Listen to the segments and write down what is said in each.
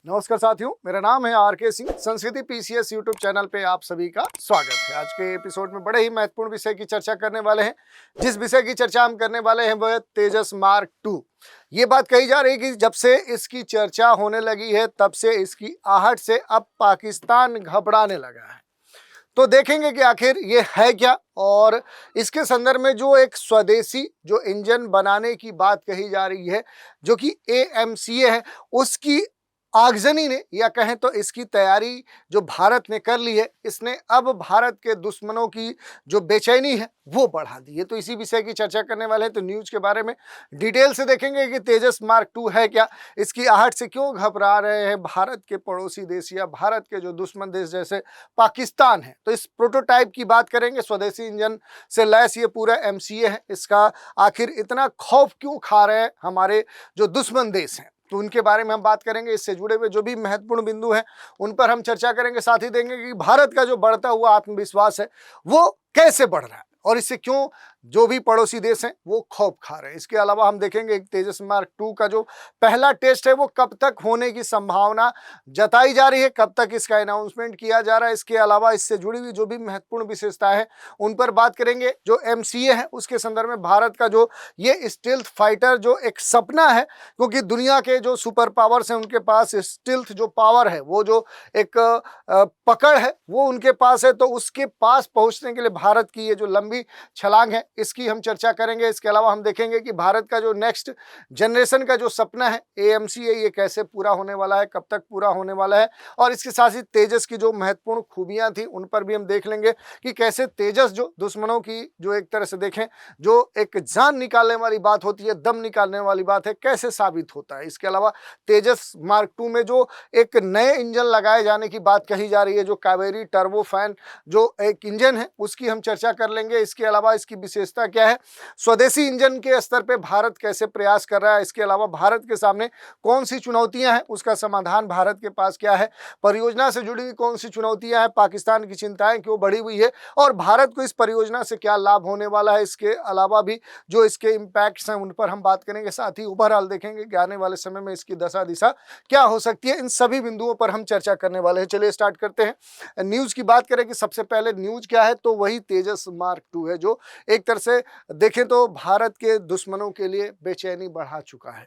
नमस्कार साथियों, मेरा नाम है आर.के. सिंह। संस्कृति पीसीएस यूट्यूब चैनल पे आप सभी का स्वागत है। आज के एपिसोड में बड़े ही महत्वपूर्ण विषय की चर्चा करने वाले हैं। जिस विषय की चर्चा हम करने वाले हैं वह तेजस मार्क 2। ये बात कही जा रही है कि जब से इसकी चर्चा होने लगी है तब से इसकी आहट से अब पाकिस्तान घबराने लगा है। तो देखेंगे कि आखिर ये है क्या, और इसके संदर्भ में जो एक स्वदेशी जो इंजन बनाने की बात कही जा रही है, जो कि एएमसीए है, उसकी आगजनी ने या कहें तो इसकी तैयारी जो भारत ने कर ली है, इसने अब भारत के दुश्मनों की जो बेचैनी है वो बढ़ा दी है। तो इसी विषय की चर्चा करने वाले हैं। तो न्यूज के बारे में डिटेल से देखेंगे कि तेजस मार्क 2 है क्या, इसकी आहट से क्यों घबरा रहे हैं भारत के पड़ोसी देश या भारत के जो दुश्मन देश जैसे पाकिस्तान है। तो इस प्रोटोटाइप की बात करेंगे। स्वदेशी इंजन से लैस ये पूरा एमसीए है, इसका आखिर इतना खौफ क्यों खा रहे हैं हमारे जो दुश्मन देश हैं, तो उनके बारे में हम बात करेंगे। इससे जुड़े हुए जो भी महत्वपूर्ण बिंदु हैं उन पर हम चर्चा करेंगे। साथ ही देंगे कि भारत का जो बढ़ता हुआ आत्मविश्वास है वो कैसे बढ़ रहा है और इससे क्यों जो भी पड़ोसी देश हैं वो खौफ खा रहे हैं। इसके अलावा हम देखेंगे एक तेजस मार्क 2 का जो पहला टेस्ट है वो कब तक होने की संभावना जताई जा रही है, कब तक इसका अनाउंसमेंट किया जा रहा है। इसके अलावा इससे जुड़ी हुई जो भी महत्वपूर्ण विशेषताएं हैं उन पर बात करेंगे। जो एमसीए है उसके संदर्भ में भारत का जो ये स्टील्थ फाइटर जो एक सपना है, क्योंकि दुनिया के जो सुपर पावर्स हैं उनके पास स्टील्थ जो पावर है, वो जो एक पकड़ है वो उनके पास है। तो उसके पास पहुंचने के लिए भारत की ये जो लंबी छलांग है इसकी हम चर्चा करेंगे। इसके अलावा हम देखेंगे कि भारत का जो नेक्स्ट जनरेशन का जो सपना है एएमसीए, ये कैसे पूरा होने वाला है, कब तक पूरा होने वाला है, और इसके साथ ही तेजस की जो महत्वपूर्ण खूबियां थी उन पर भी हम देख लेंगे कि कैसे तेजस जो दुश्मनों की जो एक तरह से देखें जो एक जान निकालने वाली बात होती है, दम निकालने वाली बात है, कैसे साबित होता है। इसके अलावा तेजस मार्क 2 में जो एक नए इंजन लगाए जाने की बात कही जा रही है, जो कावेरी टर्बोफैन जो एक इंजन है उसकी हम चर्चा कर लेंगे। इसके अलावा इसकी विशेषता क्या है, स्वदेशी इंजन के स्तर पे भारत कैसे प्रयास कर रहा है, इसके अलावा भारत के सामने कौन सी चुनौतियां हैं, उसका समाधान भारत के पास क्या है, परियोजना से जुड़ी हुई कौन सी चुनौतियां हैं, पाकिस्तान की चिंताएं क्यों बढ़ी हुई है और भारत को इस परियोजना से क्या लाभ होने वाला है। इसके अलावा भी जो इसके इम्पैक्ट्स हैं उन पर हम बात करेंगे। साथ ही ओवरऑल देखेंगे कि आने वाले समय में इसकी दशा दिशा क्या हो सकती है। इन सभी बिंदुओं पर हम चर्चा करने वाले हैं। चलिए स्टार्ट करते हैं। न्यूज की बात करें कि सबसे पहले न्यूज क्या है, तो वही तेजस मार्क 2 है, जो एक तरह से देखें तो भारत के दुश्मनों के लिए बेचैनी बढ़ा चुका है।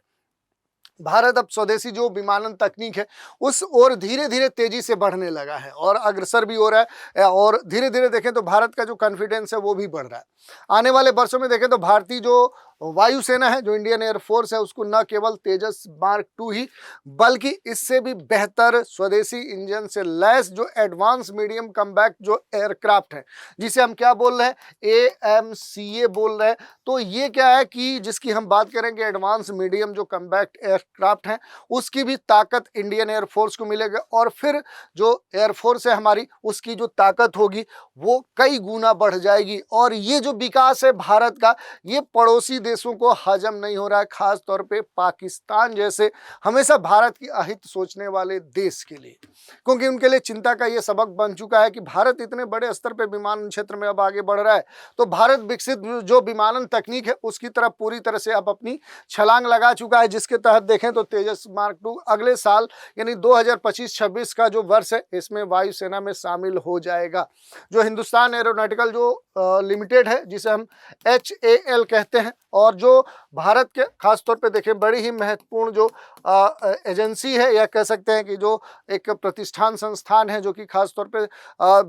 भारत अब स्वदेशी जो विमानन तकनीक है उस ओर धीरे धीरे तेजी से बढ़ने लगा है और अग्रसर भी हो रहा है, और धीरे धीरे देखें तो भारत का जो कॉन्फिडेंस है वो भी बढ़ रहा है। आने वाले वर्षों में देखें तो भारतीय जो वायुसेना है, जो इंडियन एयरफोर्स है, उसको न केवल तेजस मार्क 2 ही बल्कि इससे भी बेहतर स्वदेशी इंजन से लैस जो एडवांस मीडियम कम्बैट जो एयरक्राफ्ट है, जिसे हम क्या बोल रहे हैं, एएमसीए बोल रहे हैं। तो ये क्या है कि जिसकी हम बात करेंगे एडवांस मीडियम जो कम्बैट एयरक्राफ्ट है उसकी भी ताकत इंडियन एयरफोर्स को मिलेगा, और फिर जो एयरफोर्स है हमारी उसकी जो ताकत होगी वो कई गुना बढ़ जाएगी। और ये जो विकास है भारत का, ये पड़ोसी देशों को हजम नहीं हो रहा है, खास तौर पे पाकिस्तान जैसे हमेशा भारत की अहित सोचने वाले देश के लिए, क्योंकि उनके लिए चिंता का ये सबक बन चुका है कि भारत इतने बड़े स्तर पे विमान क्षेत्र में अब आगे बढ़ रहा है, तो भारत विकसित जो विमानन तकनीक है उसकी तरफ पूरी तरह से अब अपनी छलांग लगा चुका है। जिसके तहत देखें तो तेजस मार्क 2 अगले साल यानी 2025-26 का जो वर्ष है इसमें वायुसेना में शामिल हो जाएगा। जो हिंदुस्तान एरोनॉटिकल जो लिमिटेड है, जिसे हम HAL कहते हैं, और जो भारत के खास तौर पे देखें बड़ी ही महत्वपूर्ण जो एजेंसी है या कह सकते हैं कि जो एक प्रतिष्ठान संस्थान है जो कि खास तौर पे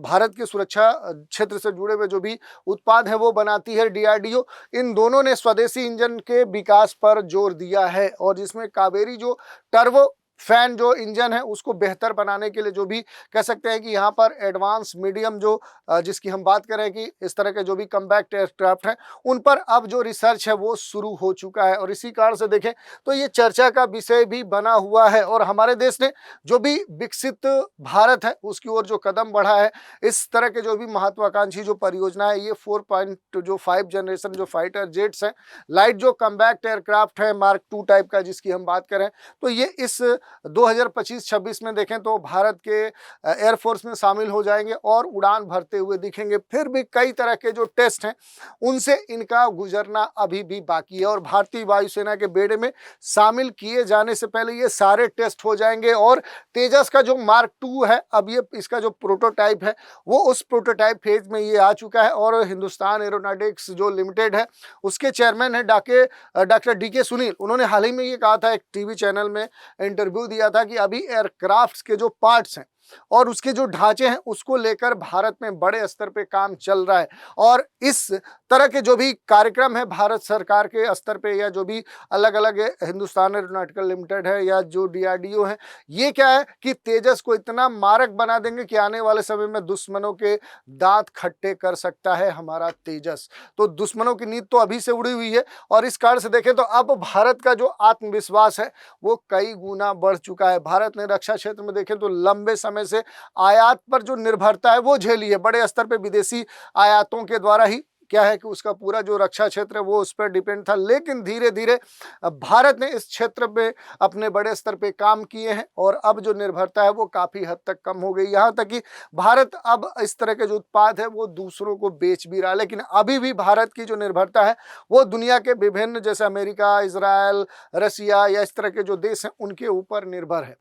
भारत की सुरक्षा क्षेत्र से जुड़े हुए जो भी उत्पाद है वो बनाती है, DRDO। इन दोनों ने स्वदेशी इंजन के विकास पर जोर दिया है, और जिसमें कावेरी जो टर्बो फैन जो इंजन है उसको बेहतर बनाने के लिए जो भी कह सकते हैं कि यहाँ पर एडवांस मीडियम जो जिसकी हम बात करें कि इस तरह के जो भी कम्बैट एयरक्राफ्ट हैं उन पर अब जो रिसर्च है वो शुरू हो चुका है, और इसी कारण से देखें तो ये चर्चा का विषय भी बना हुआ है। और हमारे देश ने जो भी विकसित भारत है उसकी ओर जो कदम बढ़ा है, इस तरह के जो भी महत्वाकांक्षी जो परियोजना है, ये 4.5 जनरेशन जो फाइटर जेट्स हैं, लाइट जो कम्बैट एयरक्राफ्ट है मार्क 2 टाइप का जिसकी हम बात करें, तो ये इस 2025-26 में देखें तो भारत के एयरफोर्स में शामिल हो जाएंगे और उड़ान भरते हुए दिखेंगे। फिर भी कई तरह के जो टेस्ट हैं उनसे इनका गुजरना अभी भी बाकी है और भारतीय वायुसेना के बेड़े में शामिल किए जाने से पहले ये सारे टेस्ट हो जाएंगे। और तेजस का जो Mark 2 है, अब ये इसका जो प्रोटोटाइप है वो उस प्रोटोटाइप फेज में ये आ चुका है और हिंदुस्तान एरोनॉटिक्स जो लिमिटेड है उसके चेयरमैन है डॉक्टर DK सुनील, उन्होंने हाल ही में ये कहा था, एक टीवी चैनल में इंटरव्यू दिया था कि अभी एयरक्राफ्ट के जो पार्ट्स हैं और उसके जो ढांचे हैं उसको लेकर भारत में बड़े स्तर पे काम चल रहा है। और इस तरह के जो भी कार्यक्रम है भारत सरकार के स्तर पे या जो भी अलग अलग हिंदुस्तान एरोनॉटिकल लिमिटेड है या जो DRDO है, ये क्या है कि तेजस को इतना मारक बना देंगे कि आने वाले समय में दुश्मनों के दांत खट्टे कर सकता है हमारा तेजस। तो दुश्मनों की नींद तो अभी से उड़ी हुई है और इस कारण से देखें तो अब भारत का जो आत्मविश्वास है वो कई गुना बढ़ चुका है। भारत ने रक्षा क्षेत्र में देखें तो लंबे समय से आयात पर जो निर्भरता है वो झेली है, बड़े स्तर पे विदेशी आयातों के द्वारा ही क्या है कि उसका पूरा जो रक्षा क्षेत्र है वो उस पर डिपेंड था। लेकिन धीरे धीरे भारत ने इस क्षेत्र में अपने बड़े स्तर पे काम किए हैं और अब जो निर्भरता है वो काफ़ी हद तक कम हो गई, यहाँ तक कि भारत अब इस तरह के जो उत्पाद है वो दूसरों को बेच भी रहा है। लेकिन अभी भी भारत की जो निर्भरता है वो दुनिया के विभिन्न जैसे अमेरिका, इजराइल, रसिया या इस तरह के जो देश हैं उनके ऊपर निर्भर है।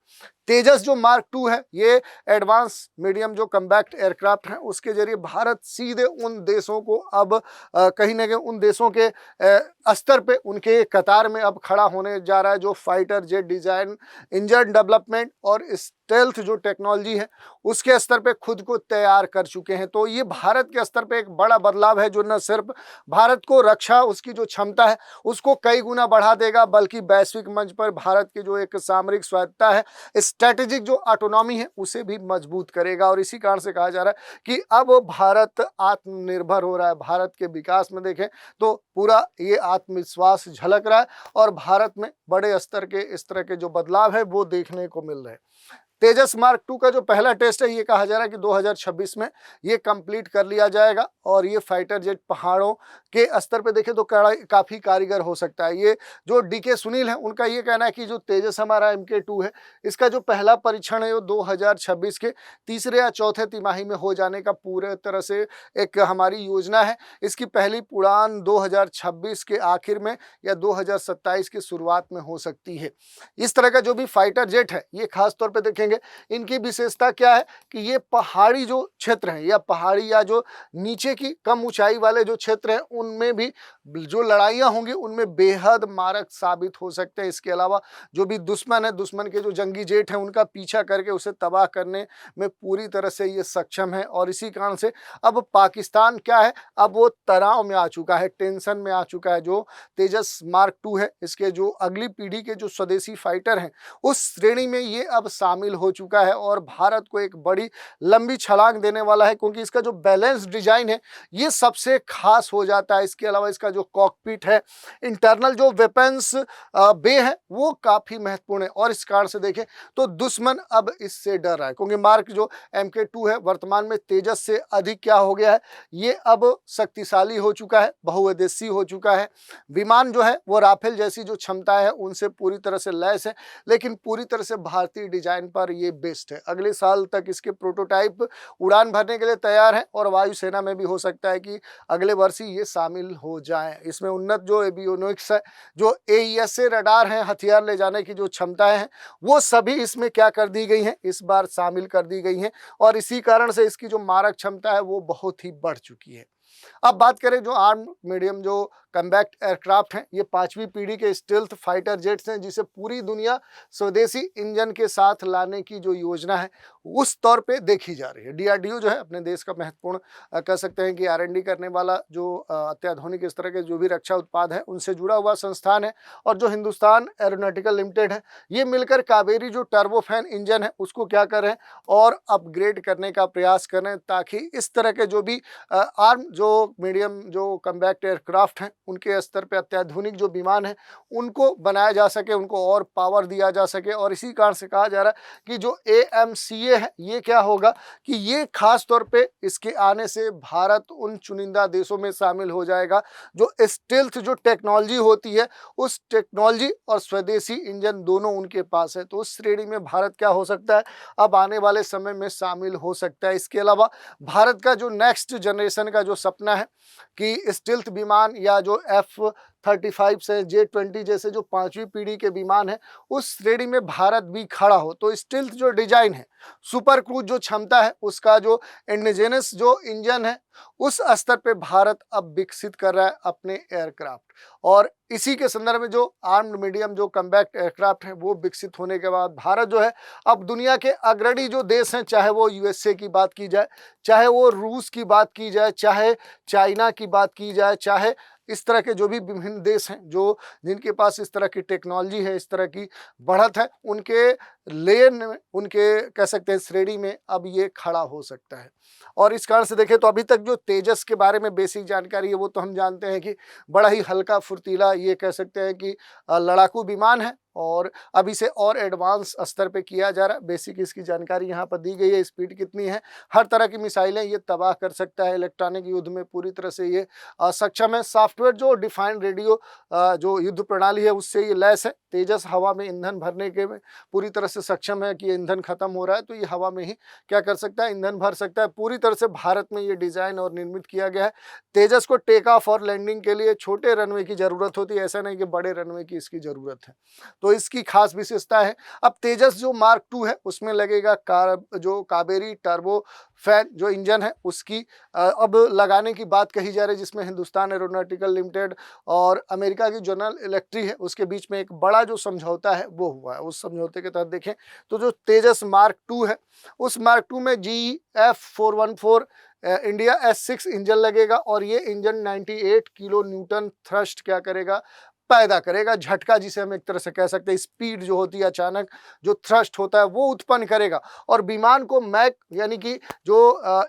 तेजस जो Mark 2 है ये एडवांस मीडियम जो कम्बैक्ट एयरक्राफ्ट हैं उसके जरिए भारत सीधे उन देशों को अब कहीं ना कहीं उन देशों के स्तर पे उनके कतार में अब खड़ा होने जा रहा है। जो fighter jet design, engine development और स्टेल्थ जो टेक्नोलॉजी है उसके स्तर पे खुद को तैयार कर चुके हैं। तो ये भारत के स्तर पे एक बड़ा बदलाव है जो न सिर्फ भारत को रक्षा उसकी जो क्षमता है उसको कई गुना बढ़ा देगा, बल्कि वैश्विक मंच पर भारत की जो एक सामरिक स्वायत्तता है, स्ट्रैटेजिक जो ऑटोनॉमी है उसे भी मजबूत करेगा। और इसी कारण से कहा जा रहा है कि अब भारत आत्मनिर्भर हो रहा है। भारत के विकास में देखें तो पूरा ये आत्मविश्वास झलक रहा है और भारत में बड़े स्तर के इस तरह के जो बदलाव है वो देखने को मिल रहे हैं। तेजस Mark 2 का जो पहला टेस्ट है ये कहा जा रहा है कि 2026 में ये कंप्लीट कर लिया जाएगा और ये फाइटर जेट पहाड़ों के स्तर पे देखें तो काफ़ी कारीगर हो सकता है। ये जो DK सुनील है उनका ये कहना है कि जो तेजस हमारा MK2 है इसका जो पहला परीक्षण है वो 2026 के तीसरे या चौथे तिमाही में हो जाने का पूरे तरह से एक हमारी योजना है। इसकी पहली उड़ान 2026 के आखिर में या 2027 की शुरुआत में हो सकती है। इस तरह का जो भी फाइटर जेट है ये खासतौर पर देखेंगे इनकी विशेषता क्या है कि ये पहाड़ी जो क्षेत्र है या पहाड़ी या जो नीचे की कम ऊंचाई वाले जो क्षेत्र हैं उनमें भी जो लड़ाइयां होंगी उनमें बेहद मारक साबित हो सकते हैं। इसके अलावा जो भी दुश्मन है, दुश्मन के जो जंगी जेट हैं उनका पीछा करके उसे तबाह करने में पूरी तरह से ये सक्षम है। और इसी कारण से अब पाकिस्तान क्या है, अब वो तनाव में आ चुका है, टेंशन में आ चुका है। जो तेजस Mark 2 है इसके जो अगली पीढ़ी के जो स्वदेशी फाइटर हैं उस श्रेणी में ये अब शामिल हो चुका है और भारत को एक बड़ी लंबी छलांग देने वाला है, क्योंकि इसका जो बैलेंस डिजाइन है ये सबसे खास हो जाता है। इसके अलावा इसका जो कॉकपिट है, इंटरनल जो वेपन्स बे है वो काफी महत्वपूर्ण है। और इस कारण से देखें तो दुश्मन अब इससे डर रहा है, क्योंकि मार्क जो MK2 है वर्तमान में तेजस से अधिक क्या हो गया है, ये अब शक्तिशाली हो चुका है, बहुउद्देशीय हो चुका है। विमान जो है वो राफेल जैसी जो क्षमता है उनसे पूरी तरह से लैस है, लेकिन पूरी तरह से भारतीय डिजाइन पर ये बेस्ड है। अगले साल तक इसके प्रोटोटाइप उड़ान भरने के लिए तैयार है और वायुसेना में भी हो सकता है कि अगले वर्ष ही ये शामिल हो जाएं। इसमें उन्नत जो एवियोनिक्स है, जो AESA रडार है, हथियार ले जाने की जो क्षमताएं हैं वो सभी इसमें क्या कर दी गई हैं, इस बार शामिल कर दी गई हैं और इसी कारण से इसकी जो मारक क्षमता है वो बहुत ही बढ़ चुकी है। अब बात करें जो आर्म मीडियम जो कम्बैक्ट एयरक्राफ्ट हैं, ये 5वीं पीढ़ी के स्टेल्थ फाइटर जेट्स हैं जिसे पूरी दुनिया स्वदेशी इंजन के साथ लाने की जो योजना है उस तौर पे देखी जा रही है। DRDO जो है अपने देश का महत्वपूर्ण कह सकते हैं कि R&D करने वाला जो अत्याधुनिक इस तरह के जो भी रक्षा उत्पाद है उनसे जुड़ा हुआ संस्थान है। और जो हिंदुस्तान एरोनॉटिकल लिमिटेड है ये मिलकर कावेरी जो टर्बोफैन इंजन है उसको क्या कर रहे हैं और अपग्रेड करने का प्रयास कर रहे हैं, ताकि इस तरह के जो भी आर्म जो मीडियम जो कम्बैट एयरक्राफ्ट हैं उनके स्तर पे अत्याधुनिक जो विमान हैं उनको बनाया जा सके, उनको और पावर दिया जा सके। और इसी कारण से कहा जा रहा है कि जो AMCA है ये क्या होगा कि ये खास तौर पे इसके आने से भारत उन चुनिंदा देशों में शामिल हो जाएगा जो स्टेल्थ जो टेक्नोलॉजी होती है उस टेक्नोलॉजी और स्वदेशी इंजन दोनों उनके पास है। तो उस श्रेणी में भारत क्या हो सकता है, अब आने वाले समय में शामिल हो सकता है। इसके अलावा भारत का जो नेक्स्ट जनरेशन का जो सपना है कि स्टील्थ विमान या जो F-35 से J-20 जैसे जो 5वीं पीढ़ी के विमान है उस श्रेणी में भारत भी खड़ा हो। तो स्टील्थ जो डिजाइन है, सुपर क्रूज जो क्षमता है, उसका जो इंडिजिनस जो इंजन है उस स्तर पे भारत अब विकसित कर रहा है अपने एयरक्राफ्ट। और इसी के संदर्भ में जो आर्म्ड मीडियम जो कम्बैट एयरक्राफ्ट है वो विकसित होने के बाद भारत जो है अब दुनिया के अग्रणी जो देश हैं, चाहे वो USA की बात की जाए, चाहे वो रूस की बात की जाए, चाहे चाइना की बात की जाए, चाहे इस तरह के जो भी विभिन्न देश हैं जो जिनके पास इस तरह की टेक्नोलॉजी है, इस तरह की बढ़त है, उनके लेन में, उनके कह सकते हैं श्रेणी में अब ये खड़ा हो सकता है। और इस कारण से देखें तो अभी तक जो तेजस के बारे में बेसिक जानकारी है वो तो हम जानते हैं कि बड़ा ही हल्का फुर्तीला, ये कह सकते हैं कि लड़ाकू विमान है और अब इसे और एडवांस स्तर पे किया जा रहा है। बेसिक इसकी जानकारी यहाँ पर दी गई है, स्पीड कितनी है, हर तरह की मिसाइलें ये तबाह कर सकता है, इलेक्ट्रॉनिक युद्ध में पूरी तरह से ये सक्षम है। सॉफ्टवेयर जो डिफाइंड रेडियो जो युद्ध प्रणाली है उससे ये लैस है। तेजस हवा में ईंधन भरने के में पूरी तरह से सक्षम है कि ईंधन खत्म हो रहा है तो ये हवा में ही क्या कर सकता है, ईंधन भर सकता है। पूरी तरह से भारत में ये डिजाइन और निर्मित किया गया है। तेजस को टेक ऑफ और लैंडिंग के लिए छोटे रनवे की जरूरत होती है, ऐसा नहीं कि बड़े रनवे की इसकी जरूरत है। तो इसकी खास विशेषता है। अब तेजस जो मार्क 2 है उसमें लगेगा जो कावेरी टर्बो फैन जो इंजन है उसकी अब लगाने की बात कही जा रही है, जिसमें हिंदुस्तान एरोनॉटिकल लिमिटेड और अमेरिका की जनरल इलेक्ट्रिक है उसके बीच में एक बड़ा जो समझौता है वो हुआ है। उस समझौते के तहत देखें तो जो तेजस मार्क 2 है उस मार्क 2 में GF414 इंडिया S6 इंजन लगेगा और ये इंजन 98 किलो न्यूटन थ्रस्ट क्या करेगा, पैदा करेगा, झटका जिसे हम एक तरह से कह सकते हैं, स्पीड जो होती है अचानक जो थ्रस्ट होता है वो उत्पन्न करेगा और विमान को मैक यानी कि जो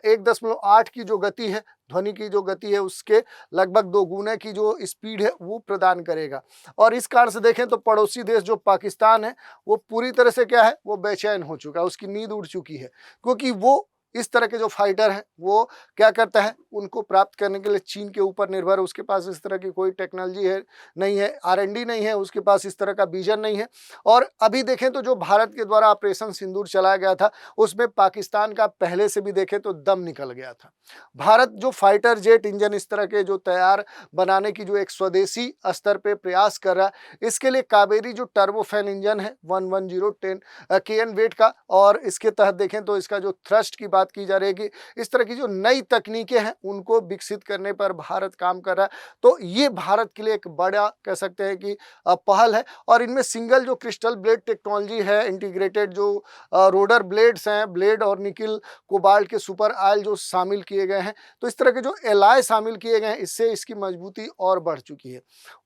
1.8 की जो गति है, ध्वनि की जो गति है उसके लगभग 2 गुने की जो स्पीड है वो प्रदान करेगा। और इस कारण से देखें तो पड़ोसी देश जो पाकिस्तान है वो पूरी तरह से क्या है, वो बेचैन हो चुका है, उसकी नींद उड़ चुकी है, क्योंकि वो इस तरह के जो फाइटर हैं वो क्या करता है, उनको प्राप्त करने के लिए चीन के ऊपर निर्भर है। उसके पास इस तरह की कोई टेक्नोलॉजी है नहीं है, R&D नहीं है, उसके पास इस तरह का विजन नहीं है। और अभी देखें तो जो भारत के द्वारा ऑपरेशन सिंदूर चलाया गया था उसमें पाकिस्तान का पहले से भी देखें तो दम निकल गया था। भारत जो फाइटर जेट इंजन इस तरह के जो तैयार बनाने की जो एक स्वदेशी स्तर पे प्रयास कर रहा है, इसके लिए कावेरी जो टर्बोफैन इंजन है 11010 KN वेट का, और इसके तहत देखें तो इसका जो थ्रस्ट की बात की जा रही है कि इस तरह की जो नई तकनीकें हैं उनको विकसित करने पर भारत काम कर रहा है। तो ये भारत के लिए एक बड़ा कह सकते हैं कि पहल है। और इनमें सिंगल जो क्रिस्टल ब्लेड टेक्नोलॉजी है, इंटीग्रेटेड जो रोडर ब्लेड्स हैं, ब्लेड और निकिल कोबाल्ट के सुपर आयल जो शामिल किए गए हैं, तो इस तरह के जो एलॉय शामिल किए गए हैं इससे इसकी मजबूती और बढ़ चुकी है।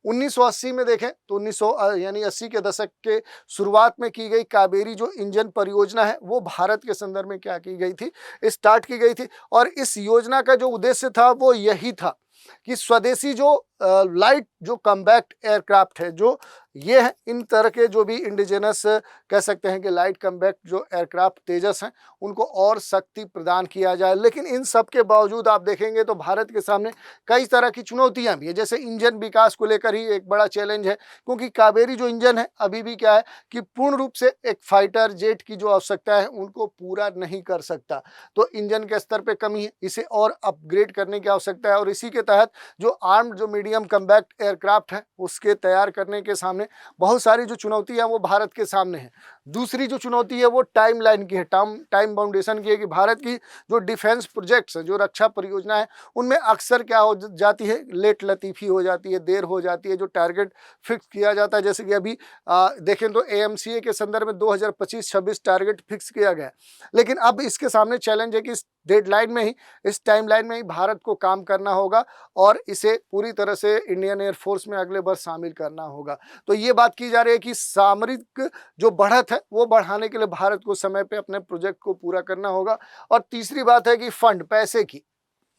1980 में देखें तो 1900 यानी 80 के दशक के शुरुआत में की गई कावेरी जो इंजन परियोजना है वो भारत के संदर्भ में क्या की गई थी, स्टार्ट की गई थी। और इस योजना का जो उद्देश्य था वो यही था कि स्वदेशी जो लाइट जो कम्बैट एयरक्राफ्ट है, जो ये है, इन तरह के जो भी इंडिजिनस कह सकते हैं कि लाइट कम्बैट जो एयरक्राफ्ट तेजस हैं उनको और शक्ति प्रदान किया जाए। लेकिन इन सब के बावजूद आप देखेंगे तो भारत के सामने कई तरह की चुनौतियां भी है। जैसे इंजन विकास को लेकर ही एक बड़ा चैलेंज है, क्योंकि कावेरी जो इंजन है अभी भी क्या है कि पूर्ण रूप से एक फाइटर जेट की जो आवश्यकता है उनको पूरा नहीं कर सकता। तो इंजन के स्तर पर कमी है, इसे और अपग्रेड करने की आवश्यकता है। और इसी के तहत जो आर्म्ड जो मीडियम कम्बैट एयरक्राफ्ट है उसके तैयार करने के सामने बहुत सारी जो चुनौतियां वो भारत के सामने है। दूसरी जो चुनौती है वो टाइम लाइन की है, टाइम बाउंडेशन की है कि भारत की जो डिफेंस प्रोजेक्ट्स हैं, जो रक्षा परियोजना है, उनमें अक्सर क्या हो जाती है, लेट लतीफ़ी हो जाती है, देर हो जाती है। जो टारगेट फिक्स किया जाता है, जैसे कि अभी देखें तो AMCA के संदर्भ में 2025-26 टारगेट फिक्स किया गया है, लेकिन अब इसके सामने चैलेंज है कि इस डेडलाइन में ही, इस टाइमलाइन में ही भारत को काम करना होगा और इसे पूरी तरह से इंडियन एयरफोर्स में अगले वर्ष शामिल करना होगा। तो ये बात की जा रही है कि सामरिक जो बढ़त है वो बढ़ाने के लिए भारत को समय पे अपने प्रोजेक्ट को पूरा करना होगा। और तीसरी बात है कि फंड, पैसे की,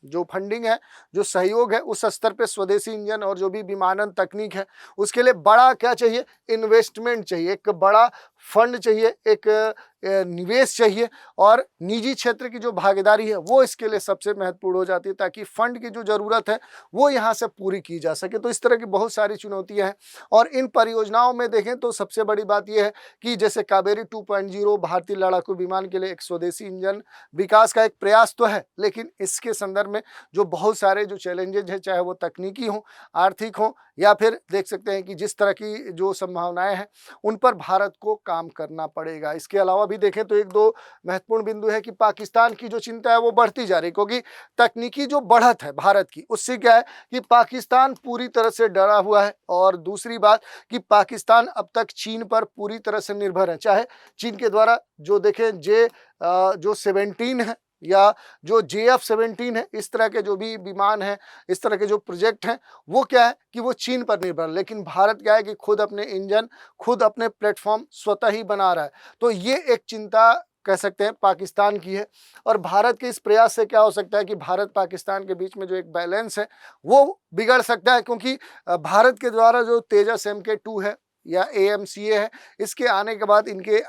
जो फंडिंग है, जो सहयोग है, उस स्तर पे स्वदेशी इंजन और जो भी विमानन तकनीक है उसके लिए बड़ा क्या चाहिए, इन्वेस्टमेंट चाहिए, एक बड़ा फंड चाहिए, एक निवेश चाहिए और निजी क्षेत्र की जो भागीदारी है वो इसके लिए सबसे महत्वपूर्ण हो जाती है ताकि फंड की जो ज़रूरत है वो यहाँ से पूरी की जा सके। तो इस तरह की बहुत सारी चुनौतियाँ हैं और इन परियोजनाओं में देखें तो सबसे बड़ी बात यह है कि जैसे कावेरी 2.0 भारतीय लड़ाकू विमान के लिए एक स्वदेशी इंजन विकास का एक प्रयास तो है, लेकिन इसके संदर्भ में जो बहुत सारे जो चैलेंजेज हैं, चाहे वो तकनीकी हों, आर्थिक हों या फिर देख सकते हैं कि जिस तरह की जो संभावनाएं हैं उन पर भारत को काम करना पड़ेगा। इसके अलावा भी देखें तो एक दो महत्वपूर्ण बिंदु है कि पाकिस्तान की जो चिंता है वो बढ़ती जा रही है, क्योंकि तकनीकी जो बढ़त है भारत की उससे क्या है कि पाकिस्तान पूरी तरह से डरा हुआ है और दूसरी बात कि पाकिस्तान अब तक चीन पर पूरी तरह से निर्भर है। चाहे चीन के द्वारा जो देखें जो 17 है या जो JF-17 है, इस तरह के जो भी विमान हैं, इस तरह के जो प्रोजेक्ट हैं वो क्या है कि वो चीन पर निर्भर, लेकिन भारत क्या है कि खुद अपने इंजन, खुद अपने प्लेटफॉर्म स्वतः ही बना रहा है। तो ये एक चिंता कह सकते हैं पाकिस्तान की है और भारत के इस प्रयास से क्या हो सकता है कि भारत पाकिस्तान के बीच में जो एक बैलेंस है वो बिगड़ सकता है, क्योंकि भारत के द्वारा जो तेजस MK2 है या AMCA है, इसके आने के बाद इनके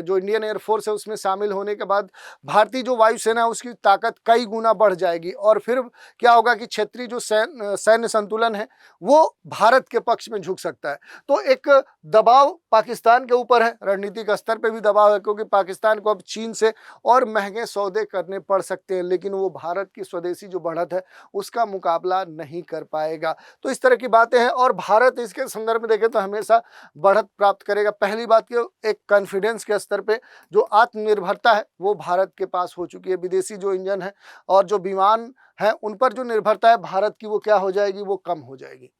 जो इंडियन एयरफोर्स है उसमें शामिल होने के बाद भारतीय जो वायुसेना है उसकी ताकत कई गुना बढ़ जाएगी और फिर क्या होगा कि क्षेत्रीय जो सैन्य संतुलन है वो भारत के पक्ष में झुक सकता है। तो एक दबाव पाकिस्तान के ऊपर है, रणनीतिक स्तर पे भी दबाव है, क्योंकि पाकिस्तान को अब चीन से और महंगे सौदे करने पड़ सकते हैं, लेकिन वो भारत की स्वदेशी जो बढ़त है उसका मुकाबला नहीं कर पाएगा। तो इस तरह की बातें हैं और भारत इसके संदर्भ में देखें तो हमेशा बढ़त प्राप्त करेगा। पहली बात कि एक कॉन्फिडेंस के स्तर पे जो आत्मनिर्भरता है वो भारत के पास हो चुकी है। विदेशी जो इंजन है और जो विमान है उन पर जो निर्भरता है भारत की वो क्या हो जाएगी, वो कम हो जाएगी।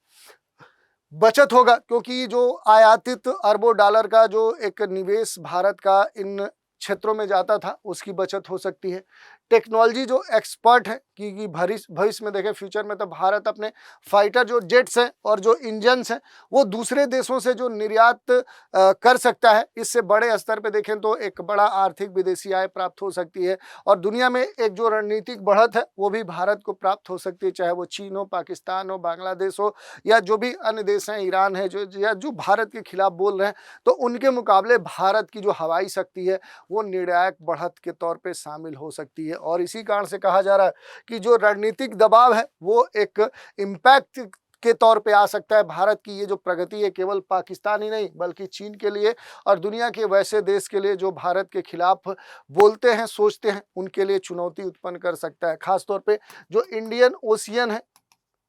बचत होगा, क्योंकि जो आयातित अरबों डॉलर का जो एक निवेश भारत का इन क्षेत्रों में जाता था उसकी बचत हो सकती है। टेक्नोलॉजी जो एक्सपर्ट है कि भविष्य में देखें फ्यूचर में तो भारत अपने फाइटर जो जेट्स हैं और जो इंजन्स हैं वो दूसरे देशों से जो निर्यात कर सकता है, इससे बड़े स्तर पे देखें तो एक बड़ा आर्थिक विदेशी आय प्राप्त हो सकती है और दुनिया में एक जो रणनीतिक बढ़त है वो भी भारत को प्राप्त हो सकती है, चाहे वो चीन हो, पाकिस्तान हो, बांग्लादेश हो या जो भी अन्य देश हैं, ईरान है जो भारत के खिलाफ बोल रहे हैं, तो उनके मुकाबले भारत की जो हवाई शक्ति है वो निर्णायक बढ़त के तौर पे शामिल हो सकती है। और इसी कारण से कहा जा रहा है कि जो रणनीतिक दबाव है वो एक इम्पैक्ट के तौर पे आ सकता है। भारत की ये जो प्रगति है केवल पाकिस्तान ही नहीं बल्कि चीन के लिए और दुनिया के वैसे देश के लिए जो भारत के खिलाफ बोलते हैं, सोचते हैं, उनके लिए चुनौती उत्पन्न कर सकता है। खासतौर पे जो इंडियन ओशियन है,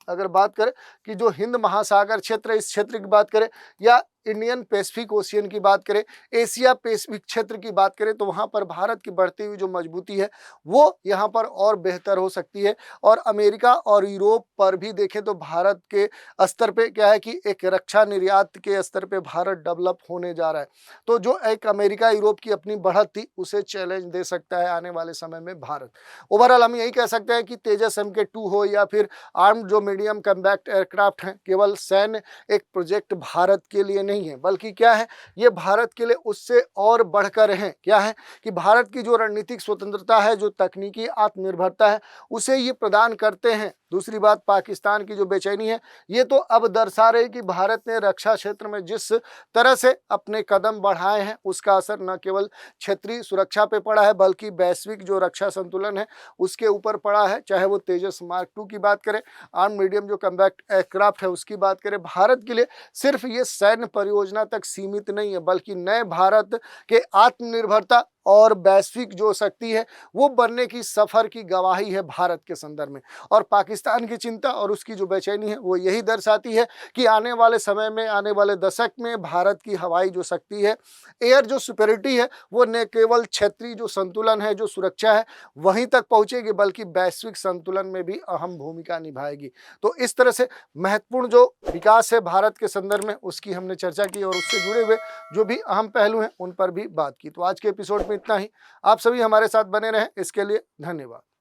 अगर बात करें कि जो हिंद महासागर क्षेत्र है, इस क्षेत्र की बात करें या इंडियन पैसिफिक ओशियन की बात करें, एशिया पैसिफिक क्षेत्र की बात करें, तो वहाँ पर भारत की बढ़ती हुई जो मजबूती है वो यहाँ पर और बेहतर हो सकती है। और अमेरिका और यूरोप पर भी देखें तो भारत के स्तर पे क्या है कि एक रक्षा निर्यात के स्तर पे भारत डेवलप होने जा रहा है। तो जो एक अमेरिका यूरोप की अपनी बढ़त थी उसे चैलेंज दे सकता है आने वाले समय में भारत। ओवरऑल हम यही कह सकते हैं कि तेजस MK2 हो या फिर आर्म्ड जो मीडियम कॉम्बैक्ट एयरक्राफ्ट हैं, केवल सैन्य एक प्रोजेक्ट भारत के लिए नहीं है बल्कि क्या है, ये भारत के लिए उससे और बढ़कर हैं। क्या है कि भारत की जो रणनीतिक स्वतंत्रता है, जो तकनीकी आत्मनिर्भरता है, उसे ये प्रदान करते हैं। दूसरी बात, पाकिस्तान की जो बेचैनी है ये तो अब दर्शा रही कि भारत ने रक्षा क्षेत्र में जिस तरह से अपने कदम बढ़ाए हैं उसका असर न केवल क्षेत्रीय सुरक्षा पे पड़ा है बल्कि वैश्विक जो रक्षा संतुलन है उसके ऊपर पड़ा है। चाहे वो तेजस मार्क 2 की बात करें, आर्म मीडियम जो कॉम्बैक्ट एयरक्राफ्ट है उसकी बात करें, भारत के लिए सिर्फ ये सैन्य परियोजना तक सीमित नहीं है बल्कि नए भारत के आत्मनिर्भरता और वैश्विक जो शक्ति है वो बनने की सफर की गवाही है भारत के संदर्भ में। और पाकिस्तान की चिंता और उसकी जो बेचैनी है वो यही दर्शाती है कि आने वाले समय में, आने वाले दशक में भारत की हवाई जो शक्ति है, एयर जो सुपेरिटी है, वो न केवल क्षेत्रीय जो संतुलन है, जो सुरक्षा है, वहीं तक पहुंचेगी बल्कि वैश्विक संतुलन में भी अहम भूमिका निभाएगी। तो इस तरह से महत्वपूर्ण जो विकास है भारत के संदर्भ में उसकी हमने चर्चा की और उससे जुड़े हुए जो भी अहम पहलू हैं उन पर भी बात की। तो आज के एपिसोड में इतना ही। आप सभी हमारे साथ बने रहें, इसके लिए धन्यवाद।